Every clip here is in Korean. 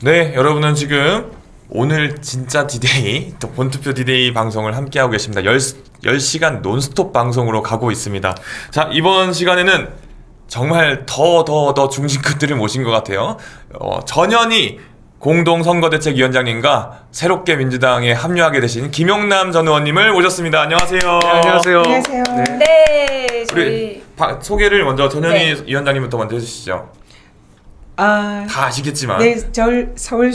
네, 여러분은 지금 오늘 진짜 디데이, 또 본투표 디데이 방송을 함께하고 계십니다. 10시간 논스톱 방송으로 가고 있습니다. 자, 이번 시간에는 정말 더 중심급들을 모신 것 같아요. 전현희 공동선거대책위원장님과 새롭게 민주당에 합류하게 되신 김용남 전 의원님을 모셨습니다. 안녕하세요. 네, 안녕하세요. 안녕하세요. 네, 우리 소개를 먼저 전현희 위원장님부터 먼저 해주시죠. 다 아시겠지만. 네, 서울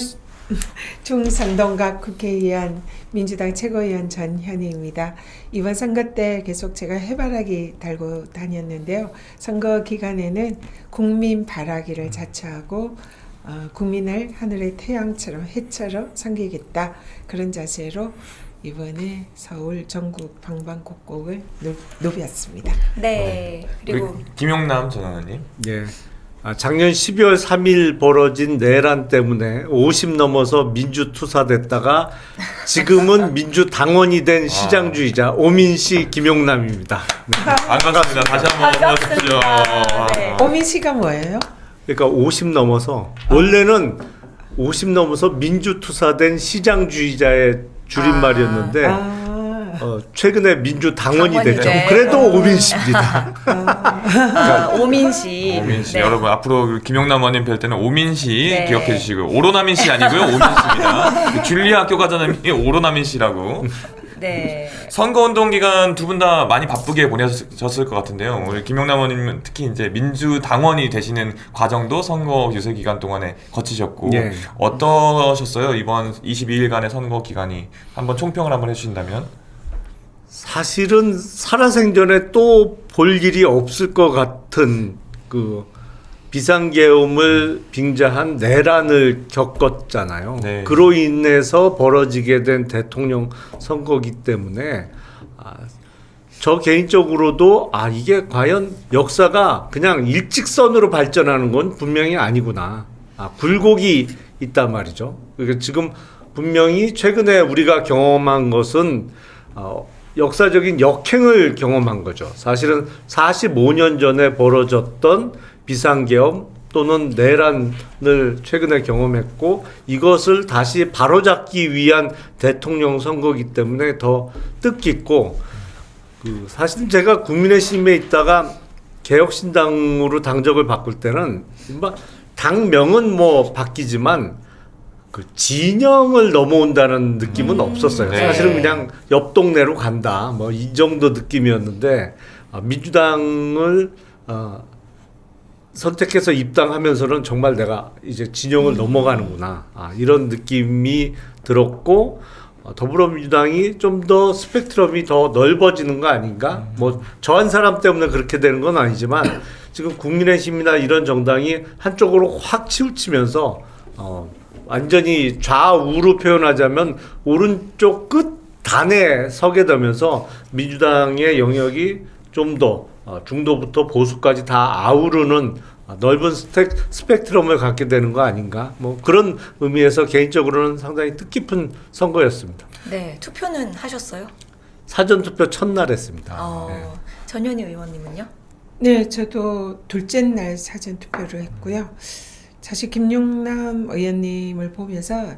중산동갑 국회의원 민주당 최고위원 전현희입니다. 이번 선거 때 계속 제가 해바라기 달고 다녔는데요. 선거 기간에는 국민 바라기를 자처하고 국민을 하늘의 태양처럼 해처럼 섬기겠다, 그런 자세로 이번에 서울 전국 방방곡곡을 누볐습니다. 네. 그리고 우리 김용남 전 의원님. 예. 작년 12월 3일 벌어진 내란 때문에 50 넘어서 민주투사됐다가 지금은 민주당원이 된 시장주의자 오민씨 김용남입니다. 네. 반갑습니다. 다시 한번 모십시오. 네. 오민 씨가 뭐예요? 그러니까 50 넘어서 원래는 50 넘어서 민주투사된 시장주의자의 줄임말이었는데 최근에 민주당원이 당원이 됐죠. 돼. 그래도 오민씨입니다. 오민씨. 오민씨. 네. 여러분 앞으로 김용남 의원님 뵐 때는 오민씨 네. 기억해 주시고요. 오로나민씨 아니고요. 오민씨입니다. 줄리아 학교 가자님이 오로나민씨라고. 네. 선거운동 기간 두 분 다 많이 바쁘게 보내셨을 것 같은데요. 우리 김용남 의원님은 특히 이제 민주당원이 되시는 과정도 선거 유세 기간 동안에 거치셨고 예. 어떠셨어요? 이번 22일간의 선거 기간이 한번 총평을 한번 해주신다면? 사실은 살아생전에 또 볼 일이 없을 것 같은 그 비상계엄을 빙자한 내란을 겪었잖아요. 네. 그로 인해서 벌어지게 된 대통령 선거기 때문에 저 개인적으로도 이게 과연 역사가 그냥 일직선으로 발전하는 건 분명히 아니구나. 굴곡이 있단 말이죠. 그러니까 지금 분명히 최근에 우리가 경험한 것은 역사적인 역행을 경험한 거죠. 사실은 45년 전에 벌어졌던 비상계엄 또는 내란을 최근에 경험했고 이것을 다시 바로잡기 위한 대통령 선거이기 때문에 더 뜻깊고 사실은 제가 국민의힘에 있다가 개혁신당으로 당적을 바꿀 때는 당명은 뭐 바뀌지만 그 진영을 넘어온다는 느낌은 없었어요. 네. 사실은 그냥 옆 동네로 간다 뭐 이 정도 느낌이었는데 민주당을 선택해서 입당하면서는 정말 내가 이제 진영을 넘어가는구나 이런 느낌이 들었고 더불어민주당이 좀 더 스펙트럼이 더 넓어지는 거 아닌가? 뭐 저 한 사람 때문에 그렇게 되는 건 아니지만 지금 국민의힘이나 이런 정당이 한쪽으로 확 치우치면서 완전히 좌우로 표현하자면 오른쪽 끝 단에 서게 되면서 민주당의 영역이 좀 더 중도부터 보수까지 다 아우르는 넓은 스펙트럼을 갖게 되는 거 아닌가? 뭐 그런 의미에서 개인적으로는 상당히 뜻깊은 선거였습니다. 네. 투표는 하셨어요? 사전투표 첫날 했습니다. 네. 전현희 의원님은요? 네, 저도 둘째 날 사전 투표를 했고요. 사실 김용남 의원님을 보면서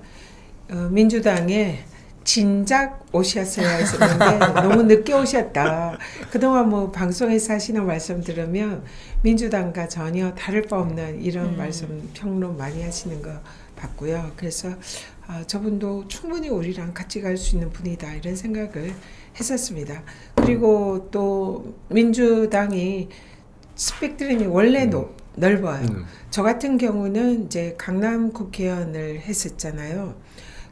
민주당에 진작 오셨어야 했었는데 너무 늦게 오셨다. 그동안 뭐 방송에서 하시는 말씀 들으면 민주당과 전혀 다를 바 없는 이런 말씀 평론 많이 하시는 거 봤고요. 그래서 저분도 충분히 우리랑 같이 갈 수 있는 분이다 이런 생각을 했었습니다. 그리고 또 민주당이 스펙트럼이 원래 넓어요. 저 같은 경우는 이제 강남 국회의원을 했었잖아요.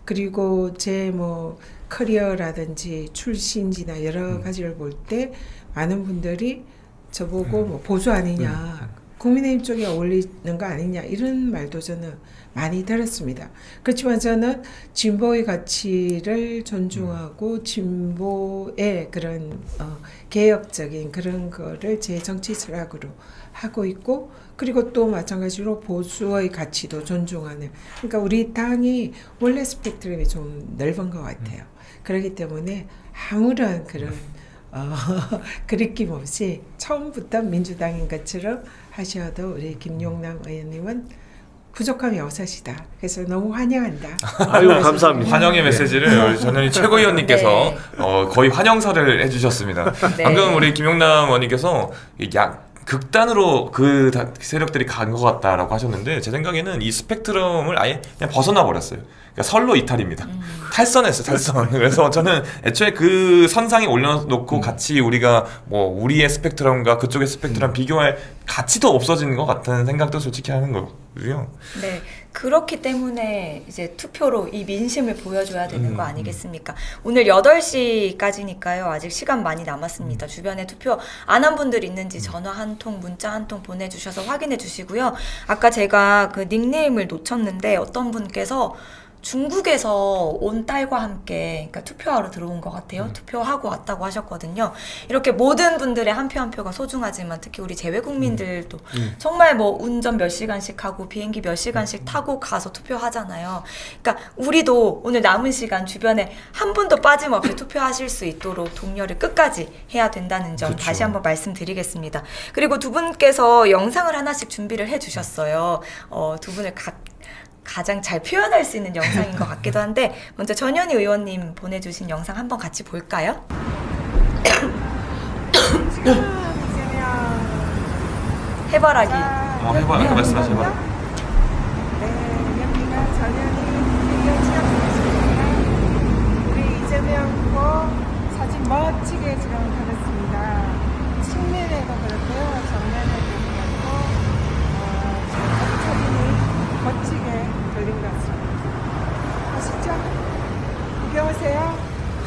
그리고 제 뭐 커리어라든지 출신지나 여러 가지를 볼 때 많은 분들이 저보고 뭐 보수 아니냐, 국민의힘 쪽에 어울리는 거 아니냐 이런 말도 저는 많이 들었습니다. 그렇지만 저는 진보의 가치를 존중하고 진보의 그런 개혁적인 그런 거를 제 정치 철학으로 하고 있고, 그리고 또 마찬가지로 보수의 가치도 존중하는, 그러니까 우리 당이 원래 스펙트럼이 좀 넓은 것 같아요. 그렇기 때문에 아무런 그런 그리낌 없이 처음부터 민주당인 것처럼 하셔도 우리 김용남 의원님은 부족함이 없으시다. 그래서 너무 환영한다. 아유 감사합니다. 환영의 메시지를 우리 전현희 최고위원님께서 네. 거의 환영사를 해주셨습니다. 네. 방금 우리 김용남 의원님께서 극단으로 그 세력들이 간 것 같다라고 하셨는데 제 생각에는 이 스펙트럼을 아예 그냥 벗어나 버렸어요. 그러니까 선로 이탈입니다. 탈선했어요, 탈선. 그래서 저는 애초에 그 선상에 올려놓고 같이 우리가 뭐 우리의 스펙트럼과 그쪽의 스펙트럼 비교할 가치도 없어지는 것 같다는 생각도 솔직히 하는 거고요. 네, 그렇기 때문에 이제 투표로 이 민심을 보여줘야 되는 거 아니겠습니까? 오늘 8시까지니까요. 아직 시간 많이 남았습니다. 주변에 투표 안 한 분들 있는지 전화 한 통, 문자 한 통 보내주셔서 확인해 주시고요. 아까 제가 그 닉네임을 놓쳤는데 어떤 분께서 중국에서 온 딸과 함께 그러니까 투표하러 들어온 것 같아요. 투표하고 왔다고 하셨거든요. 이렇게 모든 분들의 한 표 한 표가 소중하지만 특히 우리 재외국민들도 정말 뭐 운전 몇 시간씩 하고 비행기 몇 시간씩 타고 가서 투표하잖아요. 그러니까 우리도 오늘 남은 시간 주변에 한 분도 빠짐없이 투표하실 수 있도록 독려를 끝까지 해야 된다는 점 그렇죠. 다시 한번 말씀드리겠습니다. 그리고 두 분께서 영상을 하나씩 준비를 해주셨어요. 두 분을 가장 잘 표현할 수 있는 영상인 것 같기도 한데 먼저 전현희 의원님 보내주신 영상 한번 같이 볼까요? 해바라기. 해봐, 말씀하셔봐. 네, 여기가 전현희 의원 시작하겠습니다. 우리 이재명 후보 사진 멋지게 지금 걸었습니다. 측면에도 그렇고요, 정면에도 그렇고 지금 사진이 멋지게 걸린 것 같습니다. 아시죠? 구경 오세요.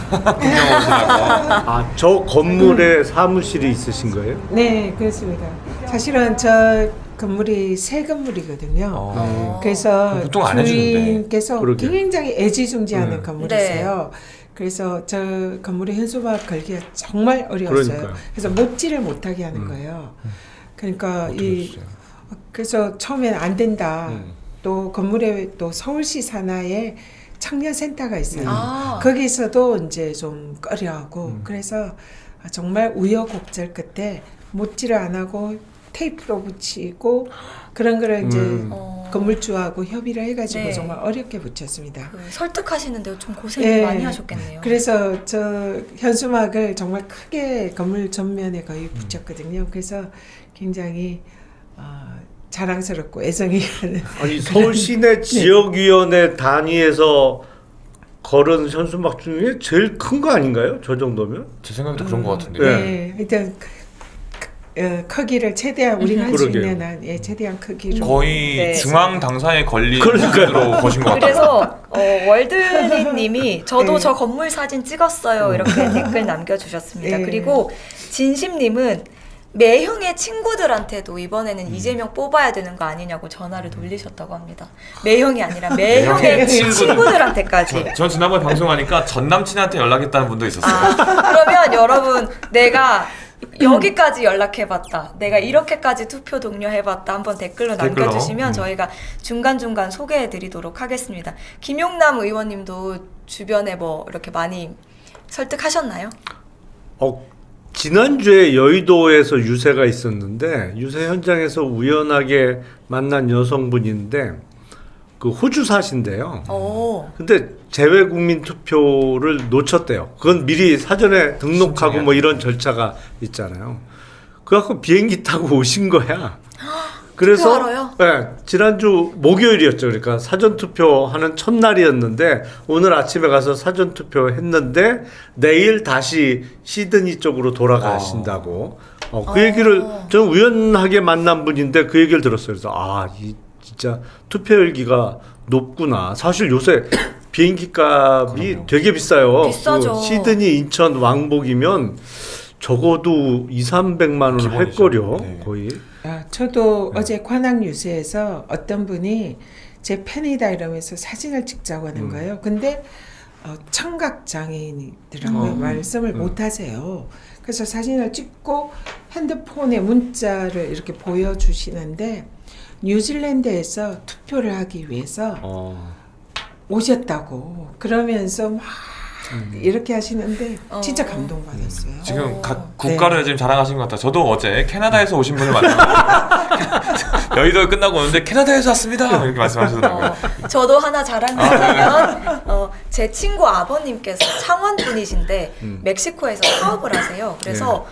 구경 오시라고. 아저 건물에 사무실이 있으신 거예요? 네, 그렇습니다. 사실은 저 건물이 새 건물이거든요. 그래서 보통 안 해주는데. 주인께서 그러게요. 굉장히 애지중지하는 건물이세요. 네. 그래서 저 건물에 현수막 걸기가 정말 어려웠어요. 그러니까요. 그래서 못지를 못하게 하는 거예요. 그러니까 그래서 처음엔 안 된다. 또 건물에 또 서울시 산하에 청년센터가 있어요. 거기서도 이제 좀 꺼려하고 그래서 정말 우여곡절 끝에 못지를 안 하고 테이프로 붙이고 그런 거를 이제 건물주하고 협의를 해가지고 네. 정말 어렵게 붙였습니다. 설득하시는데 좀 고생 예. 많이 하셨겠네요. 그래서 저 현수막을 정말 크게 건물 전면에 거의 붙였거든요. 그래서 굉장히 자랑스럽고 애정이 가는 아니 서울 시내 지역위원회 단위에서 걸은 현수막 중에 제일 큰 거 아닌가요? 저 정도면? 제 생각에도 그런 것 같은데. 네. 일단 크기를 최대한 우리가 할 수 그러게요. 있는 한 최대한 크기로 거의 네. 중앙 당사에 걸린 그러니까요. 사진으로 거신 것 같아요. 그래서 월드린님이 저도 네. 저 건물 사진 찍었어요 이렇게 댓글 남겨주셨습니다. 네. 그리고 진심님은 매형의 친구들한테도 이번에는 이재명 뽑아야 되는 거 아니냐고 전화를 돌리셨다고 합니다. 매형이 아니라 매형의 매형의 친구들한테까지. 전 지난번에 방송하니까 전 남친한테 연락했다는 분도 있었어요. 그러면 여러분 내가 여기까지 연락해봤다. 내가 이렇게까지 투표 독려해봤다. 한번 댓글로 남겨주시면 저희가 중간중간 소개해드리도록 하겠습니다. 김용남 의원님도 주변에 뭐 이렇게 많이 설득하셨나요? 지난주에 여의도에서 유세가 있었는데 유세 현장에서 우연하게 만난 여성분인데 그 호주 사신데요. 근데 재외국민 투표를 놓쳤대요. 그건 미리 사전에 등록하고 뭐 이런 절차가 있잖아요. 그래갖고 비행기 타고 오신 거야. 그래서 투표하러요? 네, 지난주 목요일이었죠. 그러니까 사전 투표하는 첫날이었는데 오늘 아침에 가서 사전 투표했는데 내일 다시 시드니 쪽으로 돌아가신다고. 그 얘기를 저는 우연하게 만난 분인데 그 얘기를 들었어요. 그래서 이 진짜 투표율기가 높구나. 사실 요새 비행기 값이 그럼요. 되게 비싸요. 비싸죠. 그 시드니 인천 왕복이면 적어도 200~300만 원 할 기본이죠. 거려. 네. 거의. 저도 어제 관악 뉴스에서 어떤 분이 제 팬이다 이러면서 사진을 찍자고 하는 거예요. 근데 청각 장애인이더라고요. 말씀을 못 하세요. 그래서 사진을 찍고 핸드폰에 문자를 이렇게 보여주시는데 뉴질랜드에서 투표를 하기 위해서 오셨다고 그러면서 막 이렇게 하시는데 진짜 감동받았어요. 지금 각 국가를 지금 자랑하신 것 같아요. 저도 어제 캐나다에서 오신 분을 만났는데 여의도 끝나고 오는데 캐나다에서 왔습니다. 이렇게 말씀하시더라고요. 저도 하나 자랑하자면 제 친구 아버님께서 창원 분이신데 멕시코에서 사업을 하세요. 그래서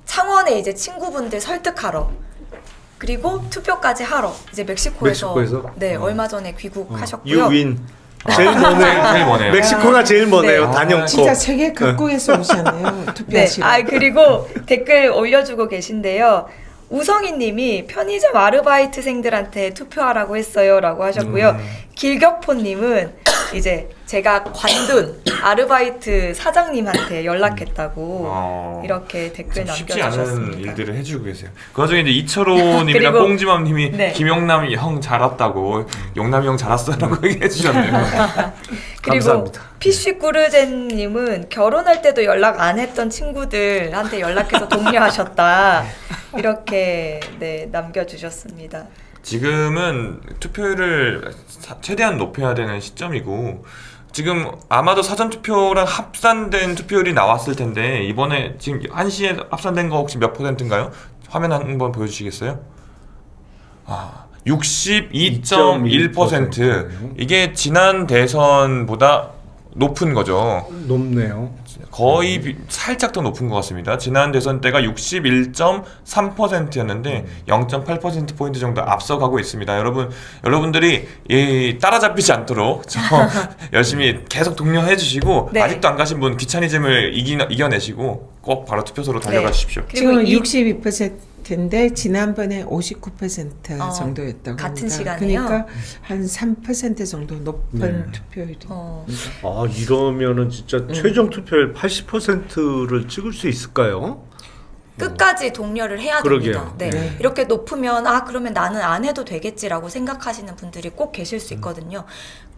창원에 이제 친구분들 설득하러 그리고 투표까지 하러 이제 멕시코에서? 네 얼마 전에 귀국하셨고요. 유윈 제일 머네요. 제일 머네요. 멕시코가 제일 머네요. 네. 단연코. 진짜 세계 각국에서 오셨네요. 네. 투표하시러. 그리고 댓글 올려주고 계신데요. 우성희님이 편의점 아르바이트생들한테 투표하라고 했어요라고 하셨고요. 길격포님은 이제 제가 관둔 아르바이트 사장님한테 연락했다고 이렇게 댓글 쉽지 않은 남겨주셨습니다. 일들을 해주고 계세요. 그 와중에 이제 이철호님이랑 그리고- 꽁지맘님이 네. 김용남 형 잘 왔다고 용남이 형 잘 왔어라고 얘기해 주셨네요. 그리고 감사합니다. 피쉬꾸르젠님은 결혼할 때도 연락 안 했던 친구들한테 연락해서 독려하셨다 이렇게 네 남겨주셨습니다. 지금은 투표율을 최대한 높여야 되는 시점이고 지금 아마도 사전투표랑 합산된 투표율이 나왔을 텐데 이번에 지금 1시에 합산된 거 혹시 몇 %인가요? 화면 한번 보여주시겠어요? 62.1%. 이게 지난 대선보다 높은 거죠. 높네요. 거의 살짝 더 높은 것 같습니다. 지난 대선 때가 61.3%였는데 0.8%포인트 정도 앞서가고 있습니다. 여러분들이 따라잡히지 않도록 열심히 계속 독려해 주시고 네. 아직도 안 가신 분 귀차니즘을 이겨내시고 꼭 바로 투표소로 달려가 네. 주십시오. 지금 이- 62%인데 지난번에 59% 정도였다고 같은 합니다. 시간에요? 그러니까 한 3% 정도 높은 네. 투표율이. 이러면은 진짜 최종 투표율 80%를 찍을 수 있을까요? 끝까지 독려를 해야 그러게요. 됩니다. 네. 네. 이렇게 높으면 그러면 나는 안 해도 되겠지라고 생각하시는 분들이 꼭 계실 수 있거든요.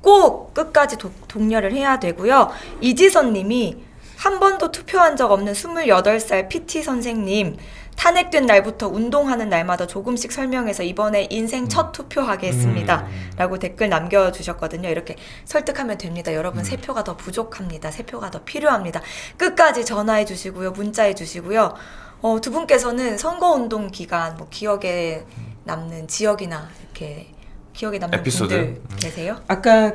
꼭 끝까지 독려를 해야 되고요. 이지선 님이 한 번도 투표한 적 없는 28살 PT 선생님 탄핵된 날부터 운동하는 날마다 조금씩 설명해서 이번에 인생 첫 투표하게 했습니다. 라고 댓글 남겨주셨거든요. 이렇게 설득하면 됩니다. 여러분 3표가 더 부족합니다. 3표가 더 필요합니다. 끝까지 전화해 주시고요. 문자해 주시고요. 두 분께서는 선거운동 기간 기억에 남는 지역이나 이렇게 기억에 남는 에피소드? 분들 계세요? 아까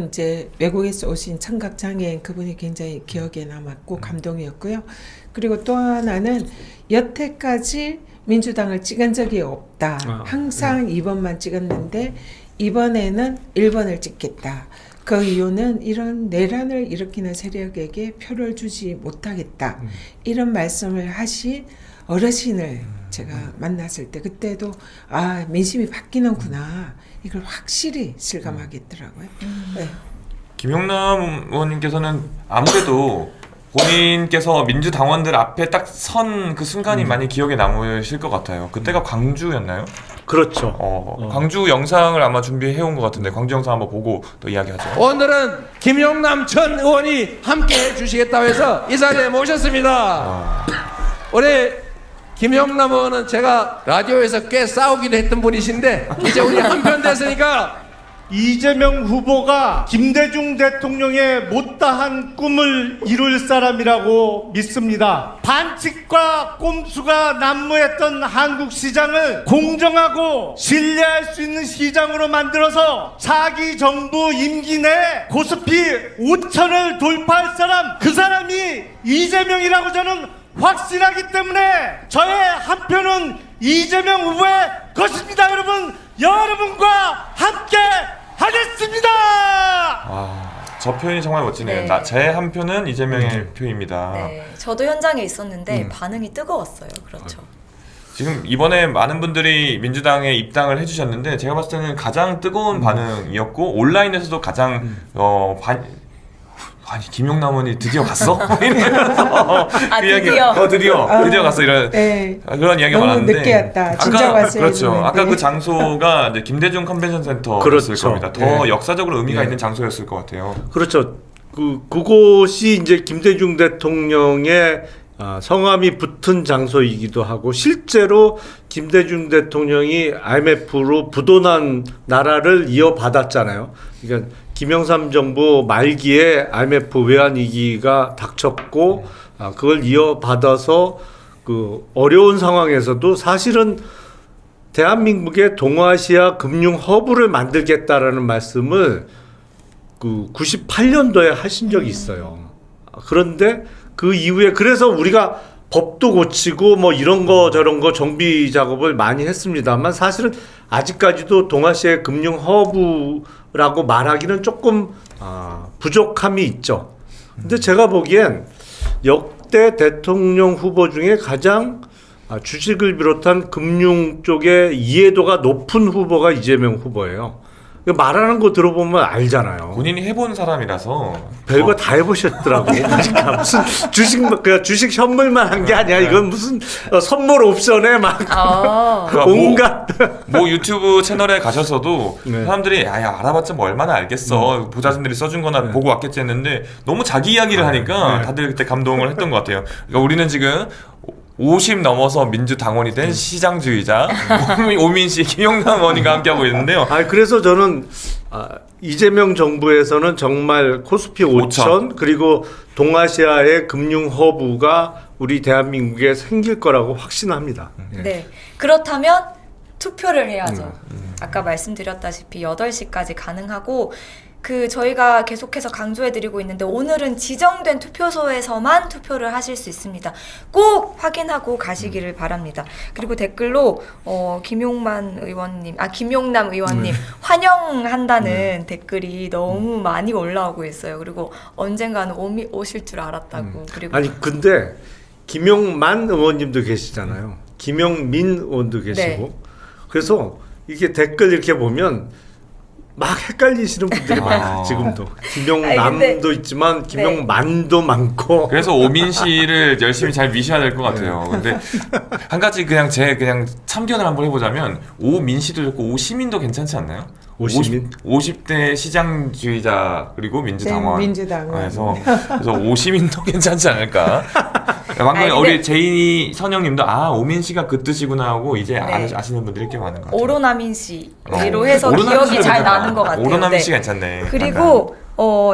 이제 외국에서 오신 청각장애인 그분이 굉장히 기억에 남았고 감동이었고요. 그리고 또 하나는 여태까지 민주당을 찍은 적이 없다. 항상 2번만 찍었는데 이번에는 1번을 찍겠다. 그 이유는 이런 내란을 일으키는 세력에게 표를 주지 못하겠다. 이런 말씀을 하신 어르신을 제가 만났을 때 그때도 민심이 바뀌는구나. 이걸 확실히 실감하겠더라고요. 네. 김용남 의원님께서는 아무래도 본인께서 민주당원들 앞에 딱 선 그 순간이 많이 기억에 남으실 것 같아요. 그때가 광주였나요? 그렇죠. 광주 영상을 아마 준비해 온 것 같은데 광주 영상 한번 보고 또 이야기하죠. 오늘은 김용남 전 의원이 함께 해주시겠다고 해서 이 자리에 모셨습니다. 우리 김용남 의원은 제가 라디오에서 꽤 싸우기도 했던 분이신데 이제 우리 한편 됐으니까 이재명 후보가 김대중 대통령의 못다한 꿈을 이룰 사람이라고 믿습니다. 반칙과 꼼수가 난무했던 한국 시장을 공정하고 신뢰할 수 있는 시장으로 만들어서 차기 정부 임기 내 고스피 5천을 돌파할 사람, 그 사람이 이재명이라고 저는 확신하기 때문에 저의 한 표는 이재명 후보의 것입니다. 여러분과 함께 하겠습니다. 저 표현이 정말 멋지네요. 네. 제 한 표는 이재명의 표입니다. 네, 저도 현장에 있었는데 반응이 뜨거웠어요. 그렇죠. 지금 이번에 많은 분들이 민주당에 입당을 해주셨는데 제가 봤을 때는 가장 뜨거운 반응이었고 온라인에서도 가장 아니 김용남 의원이 드디어 갔어? 이러면서 그 드디어? 드디어 갔어 이런 네. 그런 이야기가 너무 많았는데 늦게 왔다. 진짜 왔어야 그렇죠. 했는데. 아까 그 장소가 이제 김대중 컨벤션 센터였을 그렇죠. 겁니다. 더 네. 역사적으로 의미가 네. 있는 장소였을 것 같아요. 그렇죠. 그곳이 이제 김대중 대통령의 성함이 붙은 장소이기도 하고 실제로 김대중 대통령이 IMF로 부도난 나라를 이어받았잖아요. 그러니까 김영삼 정부 말기에 IMF 외환위기가 닥쳤고 그걸 이어받아서 그 어려운 상황에서도 사실은 대한민국의 동아시아 금융 허브를 만들겠다라는 말씀을 그 98년도에 하신 적이 있어요. 그런데 그 이후에 그래서 우리가 법도 고치고 뭐 이런 거 저런 거 정비 작업을 많이 했습니다만 사실은 아직까지도 동아시아의 금융 허브라고 말하기는 조금 부족함이 있죠. 근데 제가 보기엔 역대 대통령 후보 중에 가장 주식을 비롯한 금융 쪽에 이해도가 높은 후보가 이재명 후보예요. 말하는 거 들어보면 알잖아요. 본인이 해본 사람이라서 별거 다 해보셨더라고. 그러니까 무슨 주식 선물만 한 게 아니야. 이건 무슨 선물 옵션에 막 그러니까 온갖 뭐 유튜브 채널에 가셔서도 네. 사람들이 야 알아봤자 뭐 얼마나 알겠어 보좌진들이 써준 거나 보고 왔겠지 했는데 너무 자기 이야기를 하니까 다들 그때 감동을 했던 것 같아요. 그러니까 우리는 지금 50 넘어서 민주당원이 된 시장주의자 오민씨 김용남 의원님과 함께하고 있는데요. 그래서 저는 이재명 정부에서는 정말 코스피 5천 그리고 동아시아의 금융 허브가 우리 대한민국에 생길 거라고 확신합니다. 네. 그렇다면 투표를 해야죠. 아까 말씀드렸다시피 8시까지 가능하고 저희가 계속해서 강조해드리고 있는데 오늘은 지정된 투표소에서만 투표를 하실 수 있습니다. 꼭 확인하고 가시기를 바랍니다. 그리고 댓글로 김용남 의원님 환영한다는 댓글이 너무 많이 올라오고 있어요. 그리고 언젠가는 오실 줄 알았다고. 그리고 근데 김용만 의원님도 계시잖아요. 김용민 의원도 계시고 네. 그래서 이게 댓글 이렇게 보면 막 헷갈리시는 분들이 많아요. 지금도 김용남도 있지만 김용만도 많고. 그래서 오민 씨를 열심히 잘 미셔야 될 것 같아요. 근데 한 가지 그냥 참견을 한번 해보자면 오민 씨도 좋고 오시민도 괜찮지 않나요? 오시민? 50대 시장주의자 그리고 민주당원. 네, 민주당원. 그래서 오시민도 괜찮지 않을까. 방금 우리 제인이 선영님도 오민 씨가 그 뜻이구나 하고 이제 아시는 분들이 꽤 많은 것 같아요. 오로나민 씨로 해서 기억이 잘 나는 것 같아요. 오로나민 씨 괜찮네. 그리고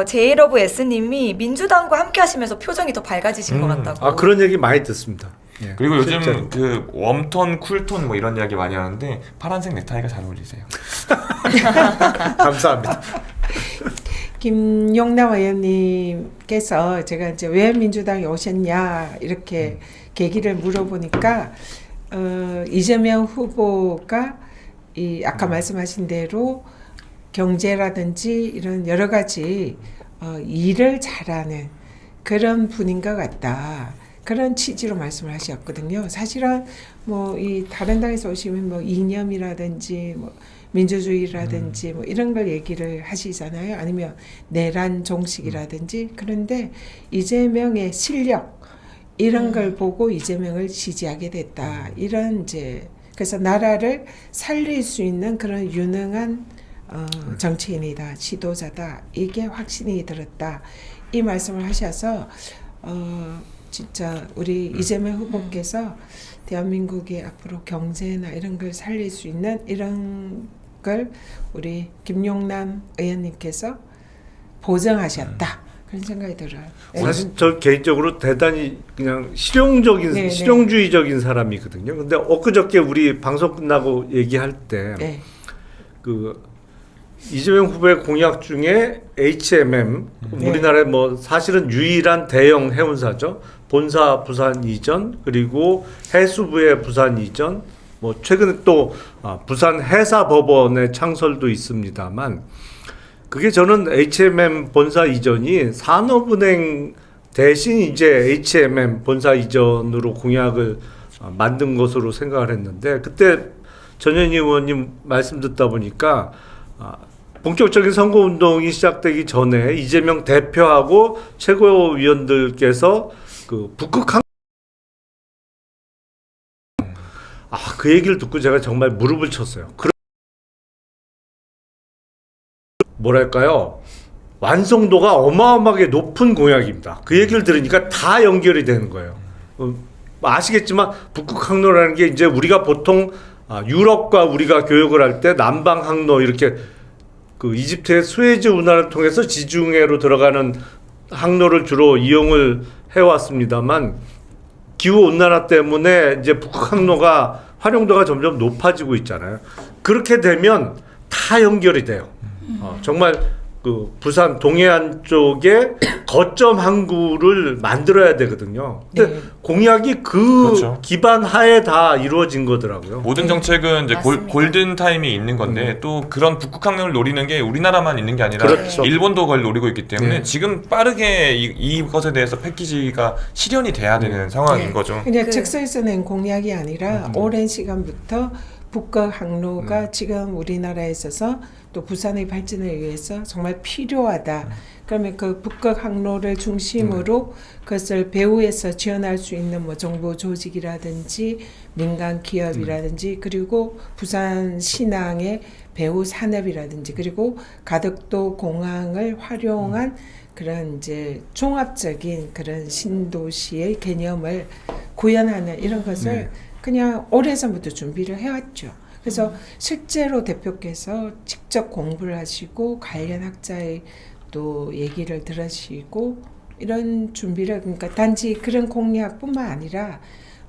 제이러브 S님이 민주당과 함께 하시면서 표정이 더 밝아지신 것 같다고. 그런 얘기 많이 듣습니다. 예, 그리고 요즘 실제로. 그 웜톤, 쿨톤 뭐 이런 이야기 많이 하는데 파란색 넥타이가 잘 어울리세요. 감사합니다. 김용남 의원님께서 제가 이제 왜 민주당에 오셨냐 이렇게 계기를 물어보니까 이재명 후보가 아까 말씀하신 대로 경제라든지 이런 여러 가지 일을 잘하는 그런 분인 것 같다. 그런 취지로 말씀을 하셨거든요. 사실은 뭐 이 다른 당에서 오시면 뭐 이념이라든지 뭐 민주주의라든지 뭐 이런 걸 얘기를 하시잖아요. 아니면 내란 종식이라든지. 그런데 이재명의 실력 이런 걸 보고 이재명을 지지하게 됐다. 이런 그래서 나라를 살릴 수 있는 그런 유능한 정치인이다, 지도자다. 이게 확신이 들었다. 이 말씀을 하셔서 진짜 우리 이재명 후보께서 대한민국의 앞으로 경제나 이런 걸 살릴 수 있는 이런 걸 우리 김용남 의원님께서 보장하셨다. 그런 생각이 들어요. 사실 저 개인적으로 대단히 그냥 실용주의적인 사람이거든요. 근데 엊그저께 우리 방송 끝나고 얘기할 때 이재명 후보의 공약 중에 HMM 우리나라의 뭐 사실은 유일한 대형 해운사죠. 본사 부산 이전 그리고 해수부의 부산 이전 뭐 최근에 또 부산 해사법원의 창설도 있습니다만 그게 저는 HMM 본사 이전이 산업은행 대신 이제 HMM 본사 이전으로 공약을 만든 것으로 생각을 했는데 그때 전현희 의원님 말씀 듣다 보니까 본격적인 선거운동이 시작되기 전에 이재명 대표하고 최고위원들께서 그 북극 그 얘기를 듣고 제가 정말 무릎을 쳤어요. 뭐랄까요? 완성도가 어마어마하게 높은 공약입니다. 그 얘기를 들으니까 다 연결이 되는 거예요. 아시겠지만 북극 항로라는 게 이제 우리가 보통 유럽과 우리가 교역을 할 때 남방 항로 이렇게 그 이집트의 수에즈 운하를 통해서 지중해로 들어가는 항로를 주로 이용을 해왔습니다만 기후 온난화 때문에 이제 북극 항로가 활용도가 점점 높아지고 있잖아요. 그렇게 되면 다 연결이 돼요. 정말 그 부산 동해안 쪽에 거점 항구를 만들어야 되거든요. 근데 네. 공약이 그 그렇죠. 기반 하에 다 이루어진 거더라고요. 모든 정책은 이제 맞습니다. 골든 타임이 있는 건데 또 그런 북극 항로를 노리는 게 우리나라만 있는 게 아니라 그렇죠. 일본도 그걸 노리고 있기 때문에 네. 지금 빠르게 이것에 대해서 패키지가 실현이 돼야 되는 상황인 네. 거죠. 그냥 즉석에서 낸 공약이 아니라 오랜 시간부터 북극 항로가 지금 우리나라에 있어서 또 부산의 발전을 위해서 정말 필요하다. 그러면 그 북극 항로를 중심으로 그것을 배후에서 지원할 수 있는 뭐 정부 조직이라든지 민간 기업이라든지 그리고 부산 신항의 배후 산업이라든지 그리고 가덕도 공항을 활용한 그런 이제 종합적인 그런 신도시의 개념을 구현하는 이런 것을 그냥 오래전부터 준비를 해왔죠. 그래서 실제로 대표께서 직접 공부를 하시고 관련 학자의 또 얘기를 들으시고 이런 준비를 그러니까 단지 그런 공약뿐만 아니라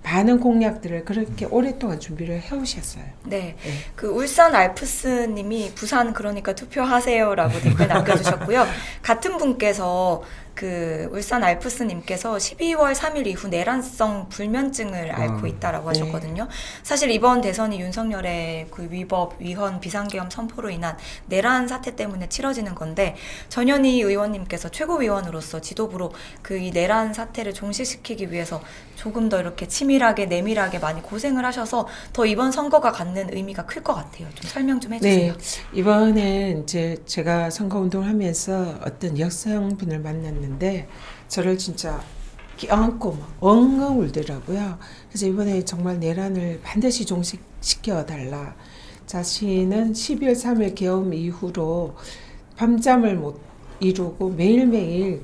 많은 공약들을 그렇게 오랫동안 준비를 해오셨어요. 네, 그 울산 알프스님이 부산 그러니까 투표하세요라고 댓글 남겨주셨고요. 같은 분께서 그 울산 알프스님께서 12월 3일 이후 내란성 불면증을 앓고 있다라고 하셨거든요. 사실 이번 대선이 윤석열의 그 위법, 위헌, 비상계엄 선포로 인한 내란 사태 때문에 치러지는 건데 전현희 의원님께서 최고위원으로서 지도부로 그 이 내란 사태를 종식시키기 위해서 조금 더 이렇게 치밀하게 내밀하게 많이 고생을 하셔서 더 이번 선거가 갖는 의미가 클 것 같아요. 좀 설명 좀 해주세요. 네, 이번에 이제 제가 선거운동을 하면서 어떤 여성분을 만났는데 저를 진짜 껴안고 막 엉엉 울더라고요. 그래서 이번에 정말 내란을 반드시 종식시켜달라. 자신은 12월 3일 계엄 이후로 밤잠을 못 이루고 매일매일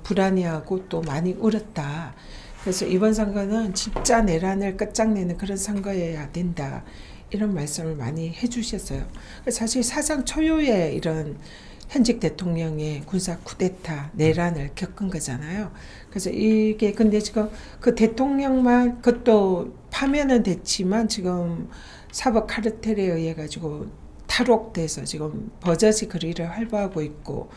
불안해하고 또 많이 울었다. 그래서 이번 선거는 진짜 내란을 끝장내는 그런 선거여야 된다. 이런 말씀을 많이 해주셨어요. 사실 사상 초유의 이런 현직 대통령의 군사 쿠데타 내란을 겪은 거잖아요. 그래서 이게 근데 지금 그 대통령만 그것도 파면은 됐지만 지금 사법 카르텔에 의해 가지고 탈옥돼서 지금 버젓이 그 일을 활보하고 있고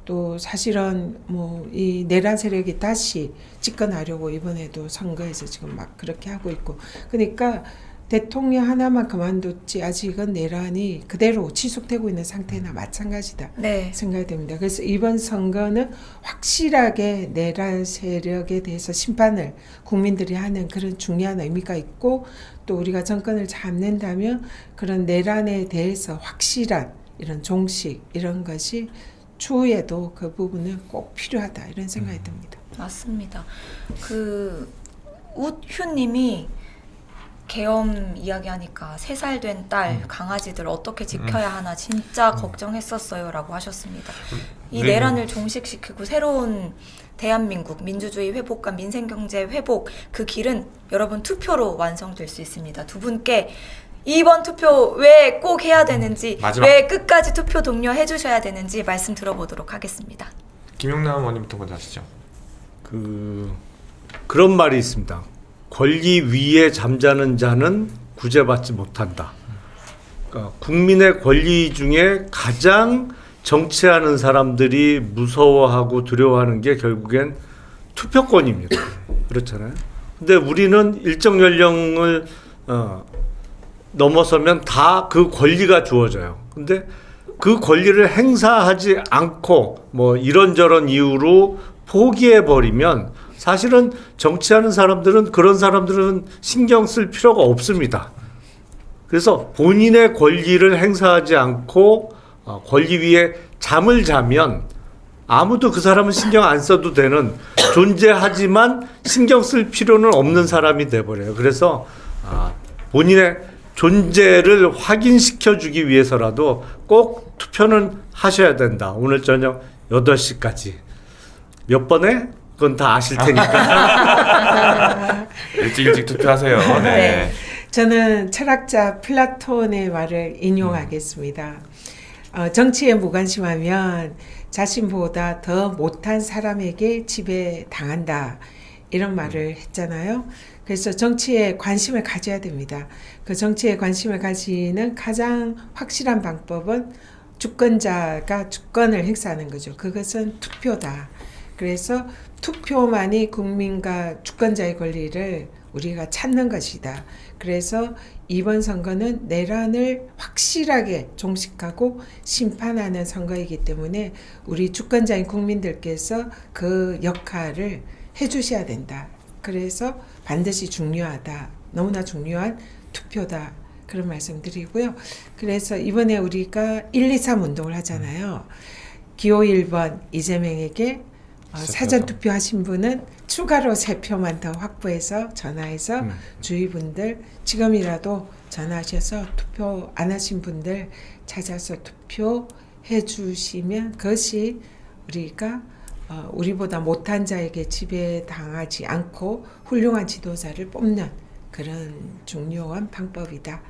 또 사실은 뭐 이 내란 세력이 다시 집권하려고 이번에도 선거에서 지금 막 그렇게 하고 있고 그러니까 대통령 하나만 그만뒀지 아직은 내란이 그대로 지속되고 있는 상태나 마찬가지다 네. 생각이 됩니다. 그래서 이번 선거는 확실하게 내란 세력에 대해서 심판을 국민들이 하는 그런 중요한 의미가 있고 또 우리가 정권을 잡는다면 그런 내란에 대해서 확실한 이런 종식 이런 것이 추후에도 그 부분은 꼭 필요하다 이런 생각이 듭니다. 맞습니다. 그 우휴님이 계엄 이야기하니까 3살 된 딸 강아지들 어떻게 지켜야 하나 진짜 걱정했었어요라고 하셨습니다. 이 네. 내란을 종식시키고 새로운 대한민국 민주주의 회복과 민생경제 회복 그 길은 여러분 투표로 완성될 수 있습니다. 두 분께 이번 투표 왜 꼭 해야 되는지 마지막. 왜 끝까지 투표 독려해 주셔야 되는지 말씀 들어보도록 하겠습니다. 김용남 의원님부터 먼저 하시죠. 그런 말이 있습니다. 권리 위에 잠자는 자는 구제받지 못한다. 그러니까 국민의 권리 중에 가장 정치하는 사람들이 무서워하고 두려워하는 게 결국엔 투표권입니다. 그렇잖아요. 근데 우리는 일정 연령을 넘어서면 다 그 권리가 주어져요. 근데 그 권리를 행사하지 않고 뭐 이런저런 이유로 포기해 버리면 사실은 정치하는 사람들은 그런 사람들은 신경 쓸 필요가 없습니다. 그래서 본인의 권리를 행사하지 않고 권리 위에 잠을 자면 아무도 그 사람은 신경 안 써도 되는 존재하지만 신경 쓸 필요는 없는 사람이 돼버려요. 그래서 본인의 존재를 확인시켜 주기 위해서라도 꼭 투표는 하셔야 된다. 오늘 저녁 8시까지. 몇 번에? 그건 다 아실 테니까. 일찍 투표하세요. 네. 네. 저는 철학자 플라톤의 말을 인용하겠습니다. 정치에 무관심하면 자신보다 더 못한 사람에게 지배당한다. 이런 말을 했잖아요. 그래서 정치에 관심을 가져야 됩니다. 그 정치에 관심을 가지는 가장 확실한 방법은 주권자가 주권을 행사하는 거죠. 그것은 투표다. 그래서 투표만이 국민과 주권자의 권리를 우리가 찾는 것이다. 그래서 이번 선거는 내란을 확실하게 종식하고 심판하는 선거이기 때문에 우리 주권자인 국민들께서 그 역할을 해주셔야 된다. 그래서 반드시 중요하다. 너무나 중요한 투표다. 그런 말씀 드리고요. 그래서 이번에 우리가 1, 2, 3 운동을 하잖아요. 기호 1번 이재명에게 사전 투표하신 분은 추가로 3표만 더 확보해서 전화해서 주위 분들 지금이라도 전화하셔서 투표 안 하신 분들 찾아서 투표해 주시면 그것이 우리가 우리보다 못한 자에게 지배당하지 않고 훌륭한 지도자를 뽑는 그런 중요한 방법이다.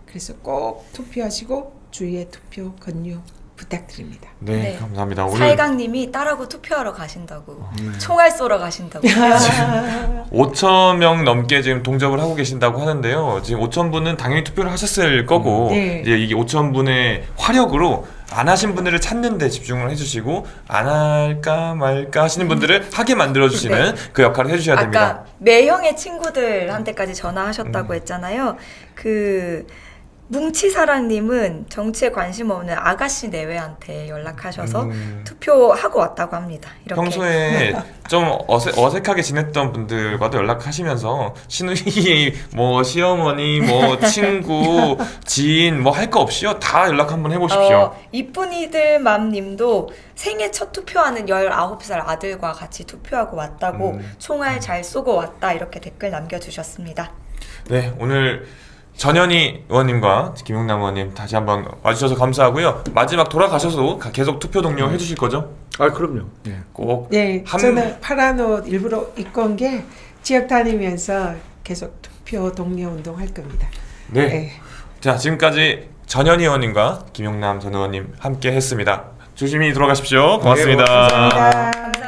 그래서 꼭 투표하시고 주위에 투표 권유 부탁드립니다. 네, 네. 감사합니다. 오늘 사회강님이 딸하고 투표하러 가신다고 총알 쏘러 가신다고 5천 명 넘게 지금 동접을 하고 계신다고 하는데요. 지금 5천 분은 당연히 투표를 하셨을 거고 네. 이제 이게 5천 분의 화력으로 안 하신 분들을 찾는 데 집중을 해주시고 안 할까 말까 하시는 분들을 하게 만들어주시는 그 역할을 해주셔야 됩니다. 아까 매형의 친구들한테까지 전화하셨다고 했잖아요. 그 뭉치사랑님은 정치에 관심 없는 아가씨 내외한테 연락하셔서 투표하고 왔다고 합니다. 이렇게. 평소에 좀 어색하게 지냈던 분들과도 연락하시면서 시누이, 뭐 시어머니, 뭐 친구, 지인 뭐 할 거 없이요 다 연락 한번 해보십시오. 이쁜이들 맘님도 생애 첫 투표하는 19살 아들과 같이 투표하고 왔다고 총알 잘 쏘고 왔다 이렇게 댓글 남겨주셨습니다. 네, 오늘 전현희 의원님과 김용남 의원님 다시 한번 와주셔서 감사하고요. 마지막 돌아가셔서도 계속 투표 동료 해주실 거죠? 아 그럼요. 예. 꼭 네, 저는 파란 옷 일부러 입고 온 게 지역 다니면서 계속 투표 동료 운동 할 겁니다. 네. 네. 자, 지금까지 전현희 의원님과 김용남 전 의원님 함께 했습니다. 조심히 돌아가십시오. 고맙습니다. 네, 고맙습니다. 감사합니다. 감사합니다.